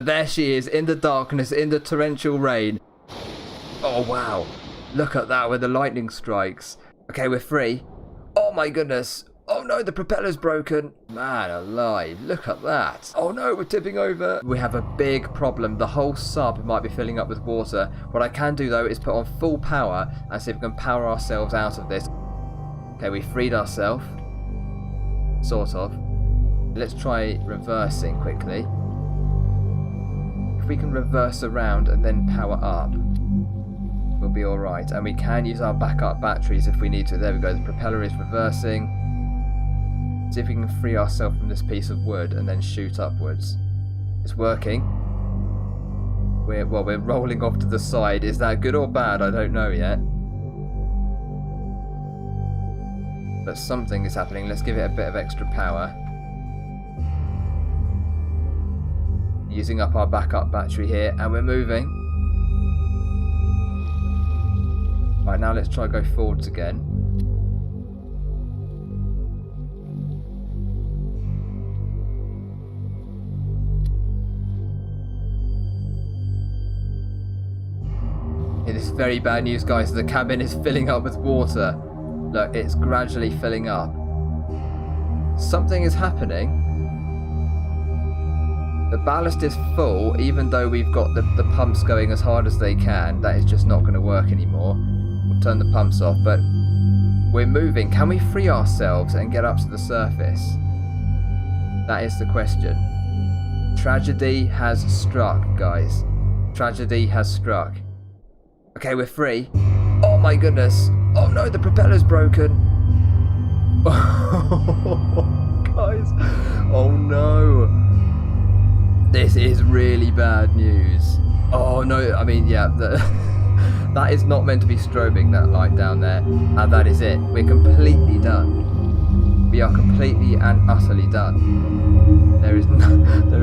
There she is in the darkness, in the torrential rain. Oh, wow. Look at that with the lightning strikes. Okay, we're free. Oh, my goodness. Oh, no, the propeller's broken. Man alive, look at that. Oh, no, we're tipping over. We have a big problem. The whole sub might be filling up with water. What I can do, though, is put on full power and see if we can power ourselves out of this. Okay, we freed ourselves. Sort of. Let's try reversing quickly. If we can reverse around and then power up, we'll be alright. And we can use our backup batteries if we need to. There we go, the propeller is reversing. See if we can free ourselves from this piece of wood and then shoot upwards. It's working. We're rolling off to the side. Is that good or bad? I don't know yet. But something is happening. Let's give it a bit of extra power. Using up our backup battery here, and we're moving. Right, now let's try go forwards again. It is very bad news, guys. The cabin is filling up with water. Look, it's gradually filling up. Something is happening. The ballast is full, even though we've got the pumps going as hard as they can. That is just not going to work anymore. We'll turn the pumps off, but we're moving. Can we free ourselves and get up to the surface? That is the question. Tragedy has struck, guys. Tragedy has struck. Okay, we're free. Oh my goodness. Oh no, the propeller's broken. Guys. Oh no. This is really bad news. Oh no, I mean, yeah, that is not meant to be strobing, that light down there. And that is it. We're completely done. We are completely and utterly done. There is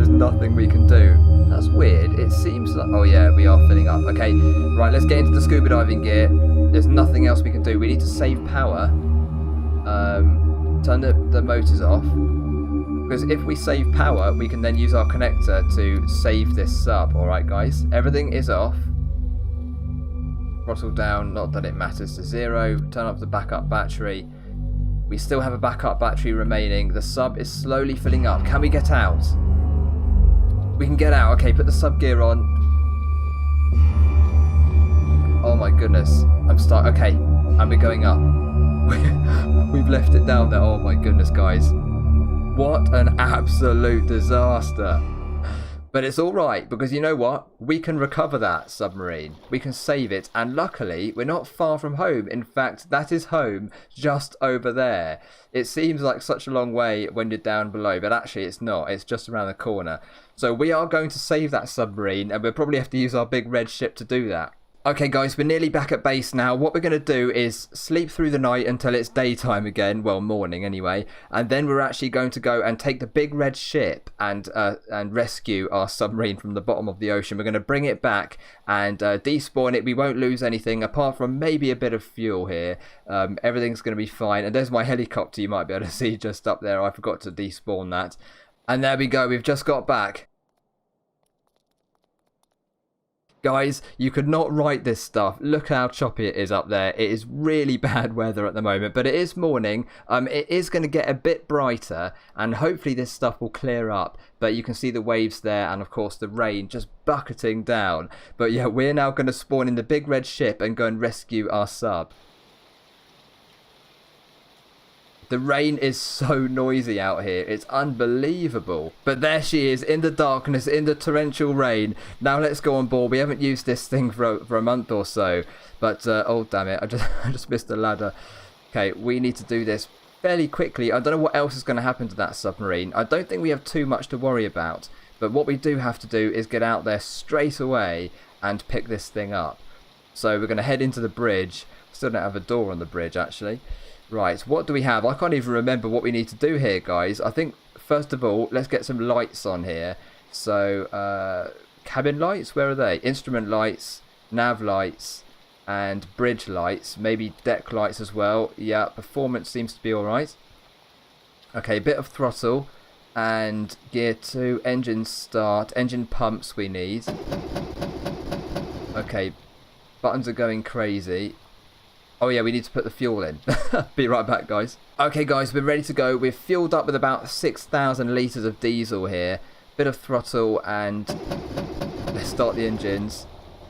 nothing we can do. That's weird. It seems like... Oh yeah, we are filling up. Okay, right, let's get into the scuba diving gear. There's nothing else we can do. We need to save power. Turn the motors off. Because if we save power, we can then use our connector to save this sub. Alright, guys. Everything is off. Throttle down. Not that it matters, to 0. Turn up the backup battery. We still have a backup battery remaining. The sub is slowly filling up. Can we get out? We can get out. Okay, put the sub gear on. Oh my goodness. I'm stuck. Okay, and we're going up. We've left it down there. Oh my goodness, guys. What an absolute disaster. But it's alright, because you know what? We can recover that submarine. We can save it, and luckily, we're not far from home. In fact, that is home just over there. It seems like such a long way when you're down below, but actually it's not. It's just around the corner. So we are going to save that submarine, and we'll probably have to use our big red ship to do that. Okay guys, we're nearly back at base now. What we're going to do is sleep through the night until it's daytime again, well, morning anyway, and then we're actually going to go and take the big red ship and rescue our submarine from the bottom of the ocean. We're going to bring it back and despawn it. We won't lose anything apart from maybe a bit of fuel here. Everything's going to be fine, and there's my helicopter you might be able to see just up there. I forgot to despawn that. And there we go, we've just got back. Guys, you could not write this stuff. Look how choppy it is up there. It is really bad weather at the moment, but it is morning. It is going to get a bit brighter, and hopefully this stuff will clear up. But you can see the waves there, and of course the rain just bucketing down. But yeah, we're now going to spawn in the big red ship and go and rescue our sub. The rain is so noisy out here. It's unbelievable. But there she is in the darkness, in the torrential rain. Now let's go on board. We haven't used this thing for a month or so. But, oh, damn it. I just missed the ladder. Okay, we need to do this fairly quickly. I don't know what else is going to happen to that submarine. I don't think we have too much to worry about. But what we do have to do is get out there straight away and pick this thing up. So we're going to head into the bridge. Still don't have a door on the bridge, actually. Right, what do we have? I can't even remember what we need to do here, guys. I think, first of all, let's get some lights on here. So, cabin lights, where are they? Instrument lights, nav lights, and bridge lights. Maybe deck lights as well. Yeah, performance seems to be alright. Okay, bit of throttle. And gear 2, engine start, engine pumps we need. Okay, buttons are going crazy. Oh yeah, we need to put the fuel in. Be right back, guys. Okay, guys, we're ready to go. We've fueled up with about 6,000 litres of diesel here. Bit of throttle, and let's start the engines.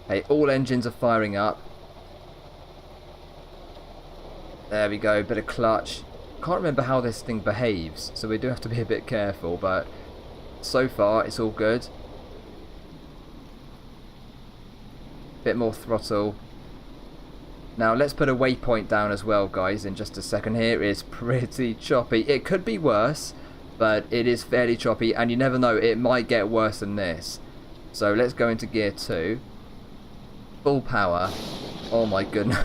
Okay, all engines are firing up. There we go, bit of clutch. Can't remember how this thing behaves, so we do have to be a bit careful, but so far it's all good. Bit more throttle. Now let's put a waypoint down as well, guys, in just a second here. It's pretty choppy. It could be worse, but it is fairly choppy, and you never know, it might get worse than this. So let's go into gear 2. Full power. Oh my goodness.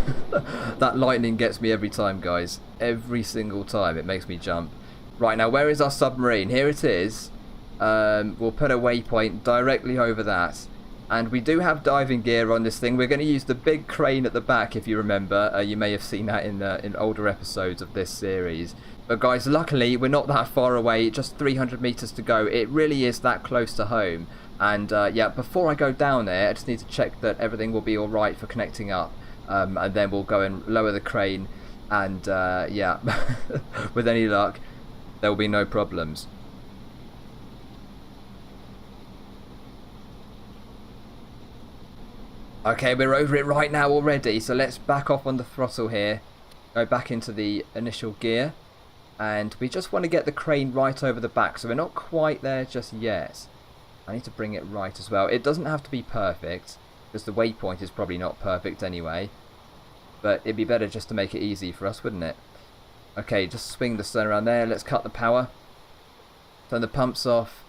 That lightning gets me every time, guys. Every single time it makes me jump. Right, now where is our submarine? Here it is. We'll put a waypoint directly over that. And we do have diving gear on this thing. We're going to use the big crane at the back, if you remember. You may have seen that in older episodes of this series. But guys, luckily, we're not that far away. Just 300 meters to go. It really is that close to home. And yeah, before I go down there, I just need to check that everything will be alright for connecting up. And then we'll go and lower the crane. And yeah, with any luck, there will be no problems. Okay, we're over it right now already, so let's back off on the throttle here. Go back into the initial gear. And we just want to get the crane right over the back, so we're not quite there just yet. I need to bring it right as well. It doesn't have to be perfect, because the waypoint is probably not perfect anyway. But it'd be better just to make it easy for us, wouldn't it? Okay, just swing the stern around there. Let's cut the power. Turn the pumps off.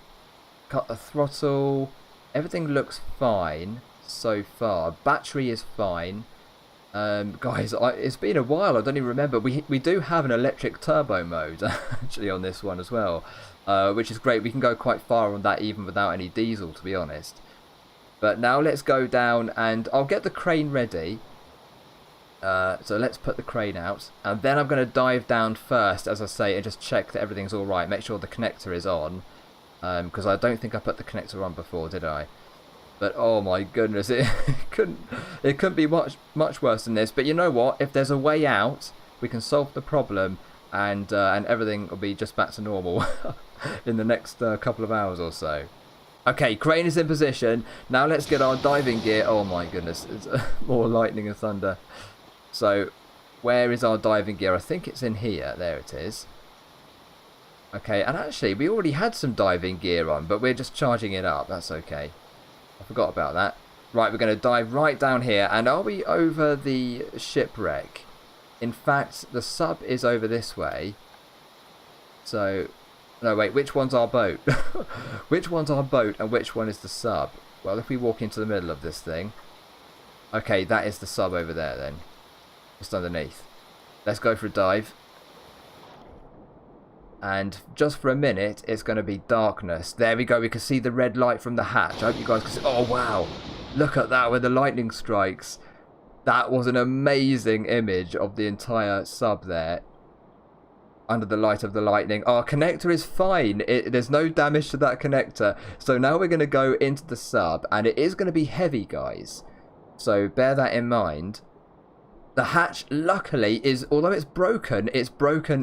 Cut the throttle. Everything looks fine so far. Battery is fine. Guys, it's been a while. I don't even remember. We do have an electric turbo mode actually on this one as well, which is great. We can go quite far on that even without any diesel, to be honest. But now let's go down, and I'll get the crane ready. So let's put the crane out, and then I'm going to dive down first, as I say, and just check that everything's all right. Make sure the connector is on, because I don't think I put the connector on before, did I? But oh my goodness, it couldn't be much worse than this. But you know what? If there's a way out, we can solve the problem, and everything will be just back to normal in the next couple of hours or so. Okay, crane is in position. Now let's get our diving gear. Oh my goodness, it's more lightning and thunder. So, where is our diving gear? I think it's in here. There it is. Okay, and actually, we already had some diving gear on, but we're just charging it up. That's okay. I forgot about that. Right, we're going to dive right down here. And are we over the shipwreck? In fact, the sub is over this way. So, no, wait, which one's our boat? Which one's our boat and which one is the sub? Well, if we walk into the middle of this thing. Okay, that is the sub over there then. Just underneath. Let's go for a dive. And just for a minute, it's going to be darkness. There we go. We can see the red light from the hatch. I hope you guys can see. Oh, wow. Look at that where the lightning strikes. That was an amazing image of the entire sub there. Under the light of the lightning. Our connector is fine. There's no damage to that connector. So now we're going to go into the sub. And it is going to be heavy, guys. So bear that in mind. The hatch, luckily, although it's broken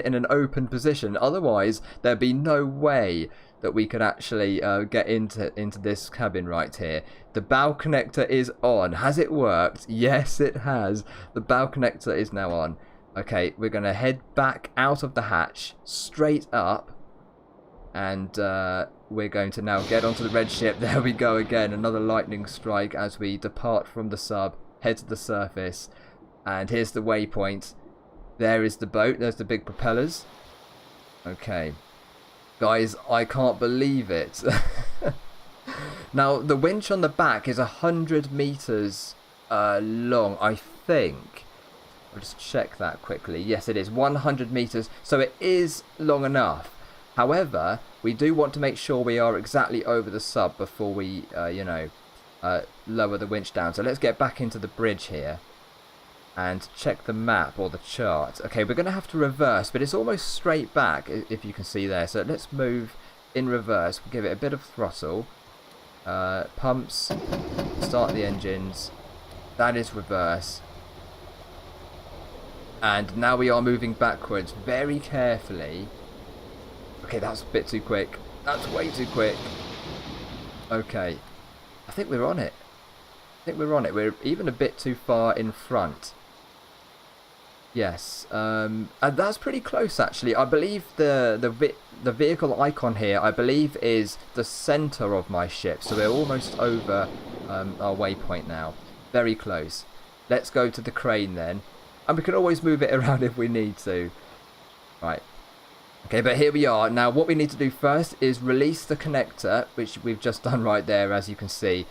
in an open position. Otherwise, there'd be no way that we could actually get into this cabin right here. The bow connector is on. Has it worked? Yes, it has. The bow connector is now on. Okay, we're going to head back out of the hatch, straight up. And we're going to now get onto the red ship. There we go again. Another lightning strike as we depart from the sub, head to the surface. And here's the waypoint. There is the boat. There's the big propellers. Okay. Guys, I can't believe it. Now, the winch on the back is 100 meters long, I think. I'll just check that quickly. Yes, it is 100 meters. So it is long enough. However, we do want to make sure we are exactly over the sub before we, lower the winch down. So let's get back into the bridge here. And check the map or the chart. Okay, we're going to have to reverse, but it's almost straight back, if you can see there. So let's move in reverse. We'll give it a bit of throttle. Pumps. Start the engines. That is reverse. And now we are moving backwards very carefully. Okay, that's a bit too quick. That's way too quick. Okay. I think we're on it. I think we're on it. We're even a bit too far in front. Yes. And that's pretty close, actually. I believe the vehicle icon here, I believe, is the center of my ship. So we're almost over our waypoint now. Very close. Let's go to the crane then. And we can always move it around if we need to. Right. Okay, but here we are. Now, what we need to do first is release the connector, which we've just done right there, as you can see.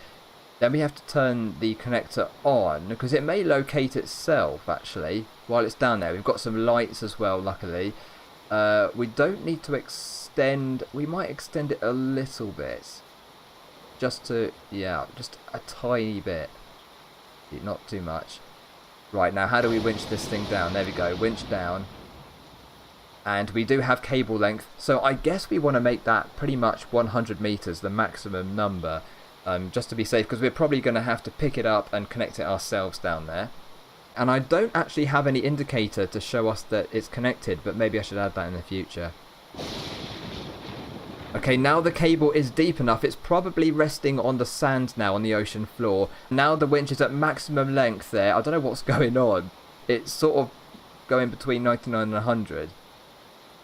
Then we have to turn the connector on, because it may locate itself, actually, while it's down there. We've got some lights as well, luckily. We don't need to extend... We might extend it a little bit. Just to... Yeah, just a tiny bit. Not too much. Right, now how do we winch this thing down? There we go, winch down. And we do have cable length, so I guess we want to make that pretty much 100 meters, the maximum number, just to be safe, because we're probably going to have to pick it up and connect it ourselves down there. And I don't actually have any indicator to show us that it's connected, but maybe I should add that in the future. Okay, now the cable is deep enough. It's probably resting on the sand now, on the ocean floor. Now the winch is at maximum length there. I don't know what's going on. It's sort of going between 99 and 100.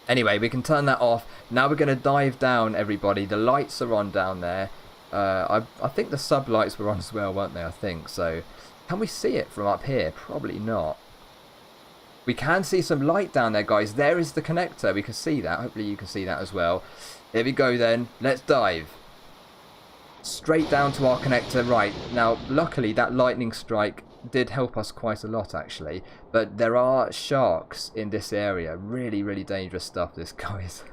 Anyway, we can turn that off. Now we're going to dive down, everybody. The lights are on down there. I think the sub lights were on as well, weren't they? I think so. Can we see it from up here? Probably not. We can see some light down there, guys. There is the connector. We can see that. Hopefully you can see that as well. Here we go then. Let's dive. Straight down to our connector. Right. Now, luckily, that lightning strike did help us quite a lot, actually. But there are sharks in this area. Really, really dangerous stuff, this, guys.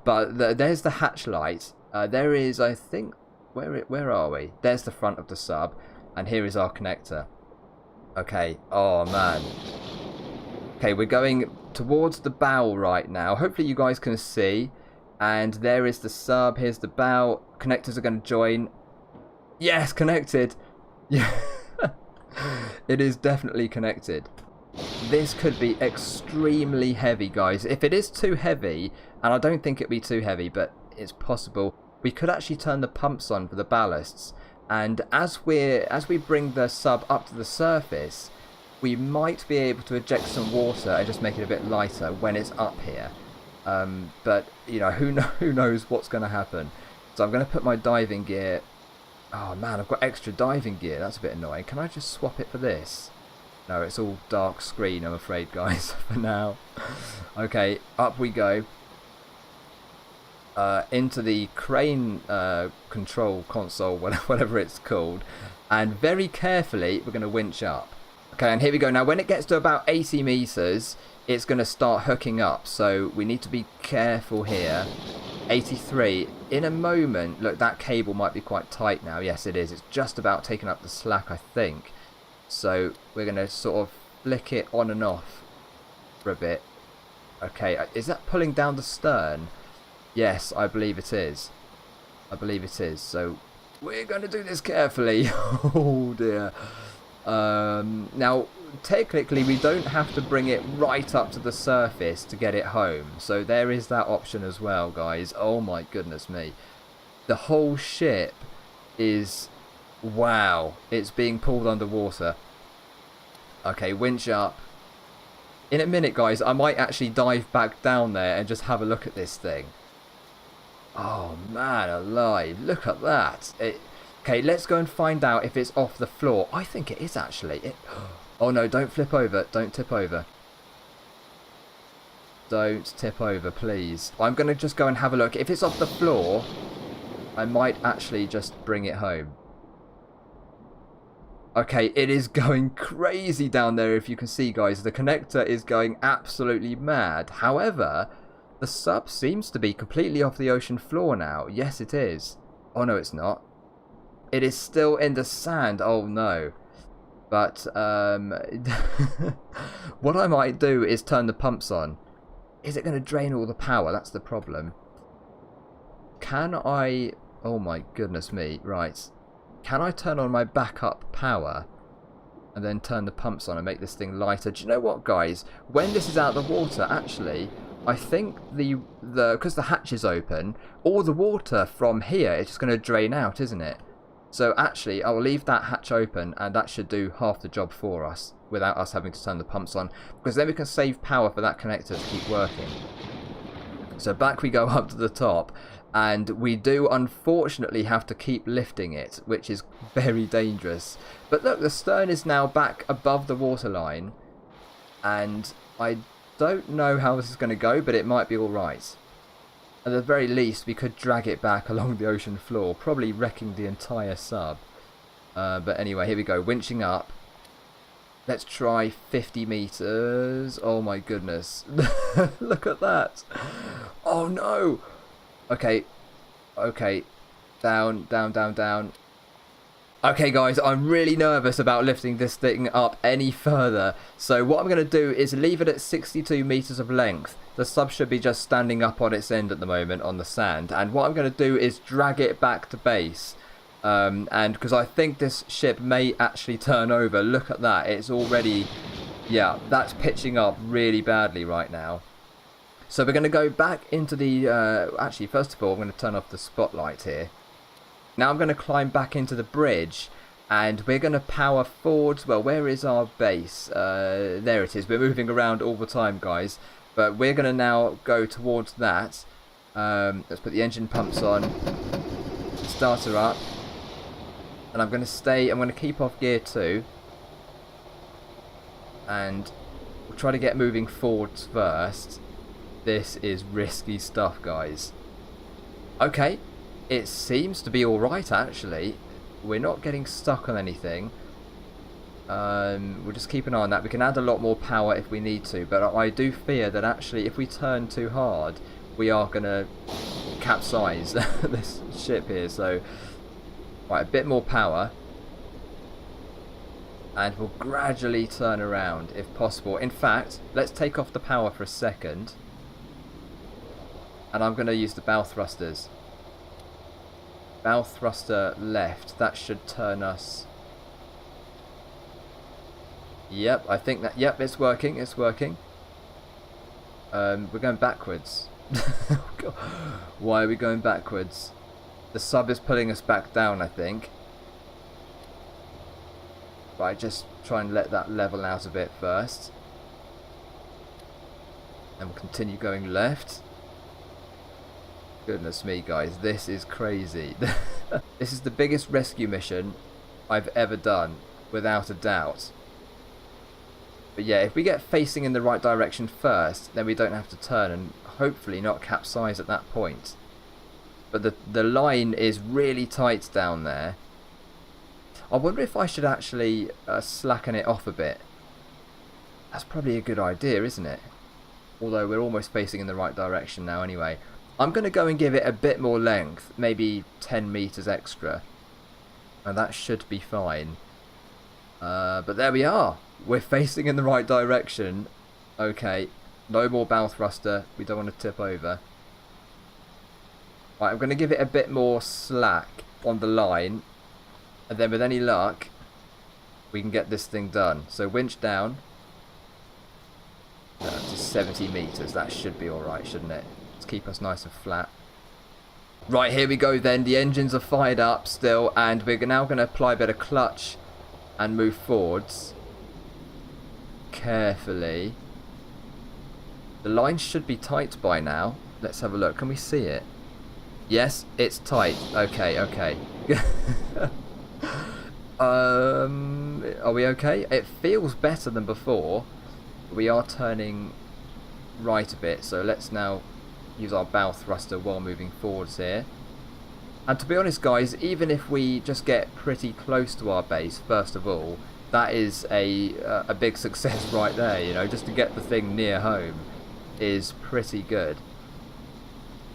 But there's the hatch light. There is, I think... Where are we? There's the front of the sub. And here is our connector. Okay. Oh, man. Okay, we're going towards the bow right now. Hopefully you guys can see. And there is the sub. Here's the bow. Connectors are going to join. Yes, connected. Yeah. It is definitely connected. This could be extremely heavy, guys. If it is too heavy, and I don't think it'll be too heavy, but it's possible, we could actually turn the pumps on for the ballasts. And as we bring the sub up to the surface, we might be able to eject some water and just make it a bit lighter when it's up here. But, you know, who knows what's going to happen. So I'm going to put my diving gear... Oh, man, I've got extra diving gear. That's a bit annoying. Can I just swap it for this? No, it's all dark screen, I'm afraid, guys, for now. Okay, up we go. Into the crane control console, whatever it's called. And very carefully, we're going to winch up. Okay, and here we go. Now, when it gets to about 80 meters, it's going to start hooking up. So we need to be careful here. 83. In a moment, look, that cable might be quite tight now. Yes, it is. It's just about taking up the slack, I think. So we're going to sort of flick it on and off for a bit. Okay, is that pulling down the stern? Yes, I believe it is. I believe it is. So we're going to do this carefully. Oh, dear. Now, technically, we don't have to bring it right up to the surface to get it home. So there is that option as well, guys. Oh, my goodness me. The whole ship is... Wow. It's being pulled underwater. Okay, winch up. In a minute, guys, I might actually dive back down there and just have a look at this thing. Oh, man alive. Look at that. Okay, let's go and find out if it's off the floor. I think it is, actually. Oh, no, don't flip over. Don't tip over. Don't tip over, please. I'm going to just go and have a look. If it's off the floor, I might actually just bring it home. Okay, it is going crazy down there, if you can see, guys. The connector is going absolutely mad. However, the sub seems to be completely off the ocean floor now. Yes, it is. Oh, no, it's not. It is still in the sand. Oh, no. But, what I might do is turn the pumps on. Is it going to drain all the power? That's the problem. can I... Oh my goodness me. Right. Can I turn on my backup power and then turn the pumps on and make this thing lighter? Do you know what, guys? When this is out of the water, actually, I think because the hatch is open, all the water from here is just going to drain out, isn't it? So actually, I'll leave that hatch open, and that should do half the job for us without us having to turn the pumps on, because then we can save power for that connector to keep working. So back we go up to the top, and we do unfortunately have to keep lifting it, which is very dangerous. But look, the stern is now back above the waterline, and I don't know how this is going to go, but it might be alright. At the very least, we could drag it back along the ocean floor, probably wrecking the entire sub. But anyway, here we go, winching up. Let's try 50 meters. Oh my goodness. Look at that. Oh no. Okay. Okay. Down, down, down, down. Okay guys, I'm really nervous about lifting this thing up any further. So what I'm going to do is leave it at 62 meters of length. The sub should be just standing up on its end at the moment on the sand. And what I'm going to do is drag it back to base. And because I think this ship may actually turn over. Look at that. It's already... Yeah, that's pitching up really badly right now. So we're going to go back into the... actually, first of all, I'm going to turn off the spotlight here. Now I'm going to climb back into the bridge, and we're going to power forwards. Well, where is our base? There it is. We're moving around all the time, guys. But we're going to now go towards that. Let's put the engine pumps on. Starter up. And I'm going to keep off gear 2. And we'll try to get moving forwards first. This is risky stuff, guys. Okay. It seems to be alright, actually. We're not getting stuck on anything. We'll just keep an eye on that. We can add a lot more power if we need to, but I do fear that actually if we turn too hard, we are going to capsize this ship here. So, right, a bit more power. And we'll gradually turn around if possible. In fact, let's take off the power for a second. And I'm going to use the bow thrusters. Bow thruster left. That should turn us. Yep, I think that. Yep, it's working. It's working. We're going backwards. Why are we going backwards? The sub is pulling us back down, I think. Right, just try and let that level out a bit first. And we'll continue going left. Goodness me, guys, this is crazy. This is the biggest rescue mission I've ever done, without a doubt. But yeah, if we get facing in the right direction first, then we don't have to turn and hopefully not capsize at that point. But the line is really tight down there. I wonder if I should actually slacken it off a bit. That's probably a good idea, isn't it? Although we're almost facing in the right direction now anyway. I'm going to go and give it a bit more length, maybe 10 meters extra. And that should be fine. But there we are. We're facing in the right direction. Okay, no more bow thruster. We don't want to tip over. Right, I'm going to give it a bit more slack on the line. And then with any luck, we can get this thing done. So winch down. To 70 meters. That should be alright, shouldn't it? Keep us nice and flat. Right, here we go then. The engines are fired up still, and we're now going to apply a bit of clutch and move forwards carefully. The line should be tight by now. Let's have a look. Can we see it? Yes, it's tight. Okay, okay. Are we okay? It feels better than before. We are turning right a bit, so let's now use our bow thruster while moving forwards here. And to be honest, guys, even if we just get pretty close to our base first of all, that is a big success right there. You know, just to get the thing near home is pretty good.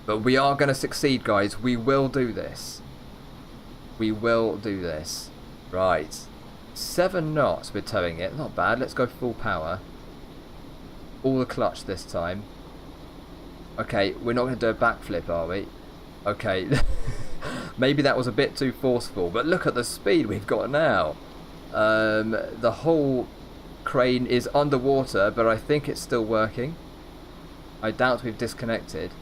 But we are going to succeed, guys. We will do this. We will do this. Right, 7 knots we're towing it. Not bad. Let's go full power. All the clutch this time. Okay, we're not going to do a backflip, are we? Okay. Maybe that was a bit too forceful, but look at the speed we've got now. The whole crane is underwater, but I think it's still working. I doubt we've disconnected.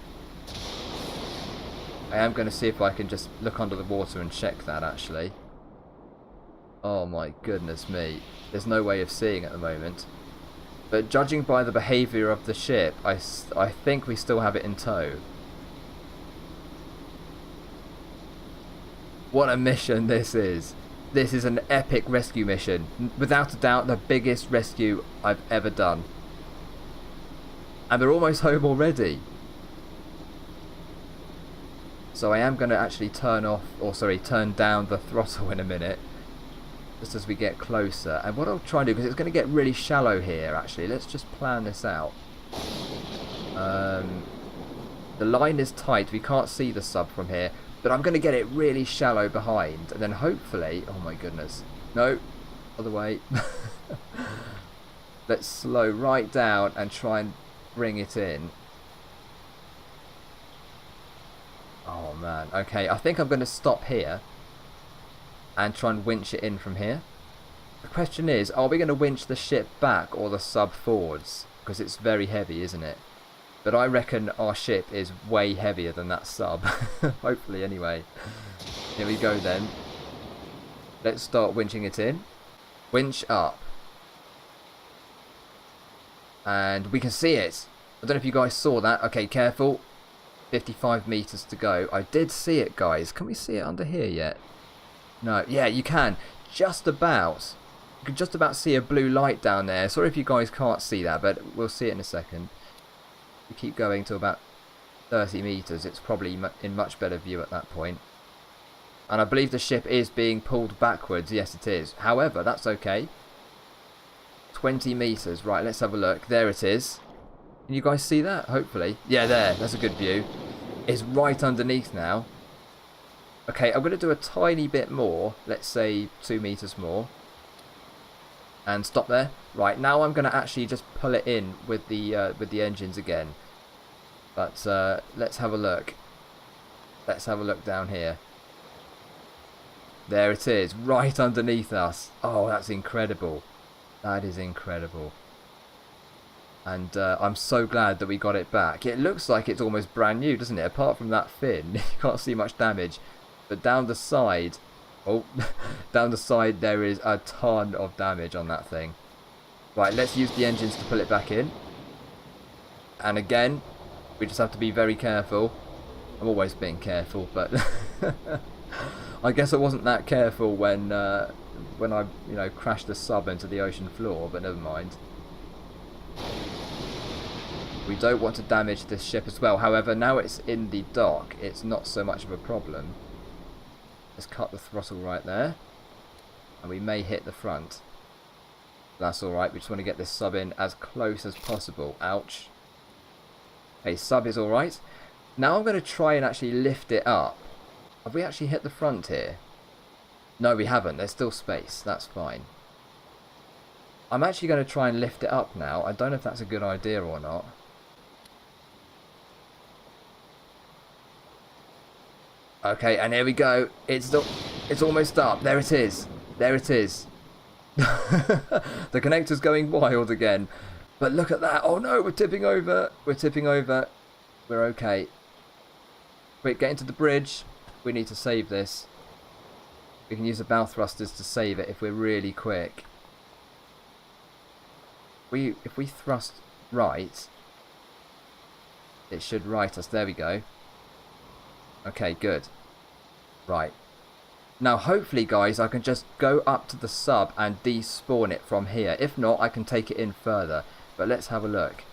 I am going to see if I can just look under the water and check that, actually. Oh my goodness me. There's no way of seeing at the moment. But judging by the behaviour of the ship, I think we still have it in tow. What a mission this is. This is an epic rescue mission. Without a doubt, the biggest rescue I've ever done. And they're almost home already. So I am going to actually turn down the throttle in a minute. Just as we get closer. And what I'll try and do, because it's going to get really shallow here actually. Let's just plan this out. The line is tight. We can't see the sub from here. But I'm going to get it really shallow behind. And then hopefully... Oh my goodness. No. Other way. Let's slow right down and try and bring it in. Oh man. Okay, I think I'm going to stop here. And try and winch it in from here. The question is, are we going to winch the ship back or the sub forwards? Because it's very heavy, isn't it? But I reckon our ship is way heavier than that sub. Hopefully, anyway. Here we go then. Let's start winching it in. Winch up. And we can see it. I don't know if you guys saw that. Okay, careful. 55 meters to go. I did see it, guys. Can we see it under here yet? No. Yeah, you can. Just about. You can just about see a blue light down there. Sorry if you guys can't see that, but we'll see it in a second. We keep going to about 30 meters. It's probably in much better view at that point. And I believe the ship is being pulled backwards. Yes, it is. However, that's okay. 20 meters. Right, let's have a look. There it is. Can you guys see that? Hopefully. Yeah, there. That's a good view. It's right underneath now. Okay, I'm going to do a tiny bit more. Let's say 2 meters more. And stop there. Right, now I'm going to actually just pull it in with the engines again. But let's have a look. Let's have a look down here. There it is, right underneath us. Oh, that's incredible. That is incredible. And I'm so glad that we got it back. It looks like it's almost brand new, doesn't it? Apart from that fin, you can't see much damage. But down the side... Oh, down the side there is a ton of damage on that thing. Right, let's use the engines to pull it back in. And again, we just have to be very careful. I'm always being careful, but I guess I wasn't that careful when I, crashed the sub into the ocean floor, but never mind. We don't want to damage this ship as well. However, now it's in the dock, it's not so much of a problem. Let's cut the throttle right there. And we may hit the front. That's alright, we just want to get this sub in as close as possible. Ouch. Okay, sub is alright. Now I'm going to try and actually lift it up. Have we actually hit the front here? No, we haven't. There's still space. That's fine. I'm actually going to try and lift it up now. I don't know if that's a good idea or not. Okay, and here we go. It's almost up. There it is. There it is. The connector's going wild again. But look at that. Oh no, we're tipping over. We're tipping over. We're okay. Quick, get into the bridge. We need to save this. We can use the bow thrusters to save it if we're really quick. If we thrust right, it should right us. There we go. Okay, good. Right. Now, hopefully, guys, I can just go up to the sub and despawn it from here. If not, I can take it in further. But let's have a look.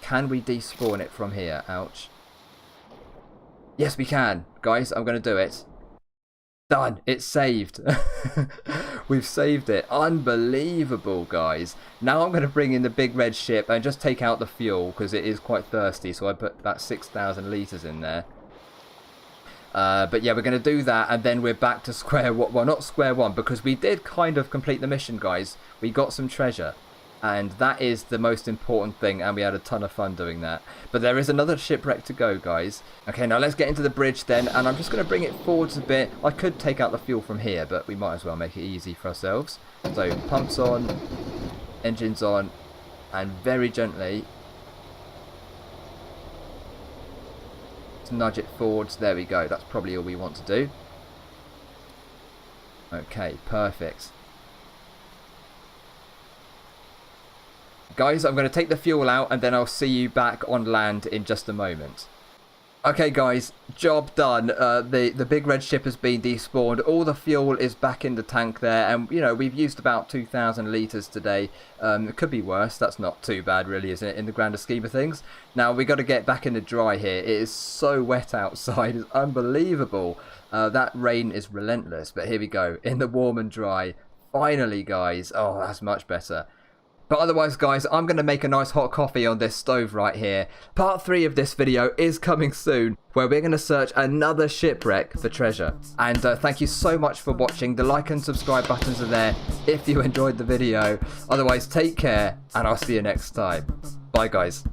Can we despawn it from here? Ouch. Yes, we can. Guys, I'm going to do it. Done. It's saved. We've saved it. Unbelievable, guys. Now I'm going to bring in the big red ship and just take out the fuel because it is quite thirsty. So I put about 6,000 litres in there. But yeah, we're going to do that and then we're back to square one. Well, not square one because we did kind of complete the mission, guys. We got some treasure. And that is the most important thing, and we had a ton of fun doing that. But there is another shipwreck to go, guys. Okay, now let's get into the bridge then, and I'm just going to bring it forwards a bit. I could take out the fuel from here, but we might as well make it easy for ourselves. So, pumps on, engines on, and very gently nudge it forwards. There we go. That's probably all we want to do. Okay, perfect. Guys, I'm going to take the fuel out and then I'll see you back on land in just a moment. Okay guys, job done. The big red ship has been despawned. All the fuel is back in the tank there, and you know, we've used about 2,000 litres today. It could be worse. That's not too bad really, isn't it, in the grander scheme of things? Now we got to get back in the dry here. It is so wet outside. It's unbelievable. That rain is relentless, but here we go, in the warm and dry. Finally guys. Oh, that's much better. But otherwise, guys, I'm going to make a nice hot coffee on this stove right here. Part 3 of this video is coming soon, where we're going to search another shipwreck for treasure. And thank you so much for watching. The like and subscribe buttons are there if you enjoyed the video. Otherwise, take care, and I'll see you next time. Bye, guys.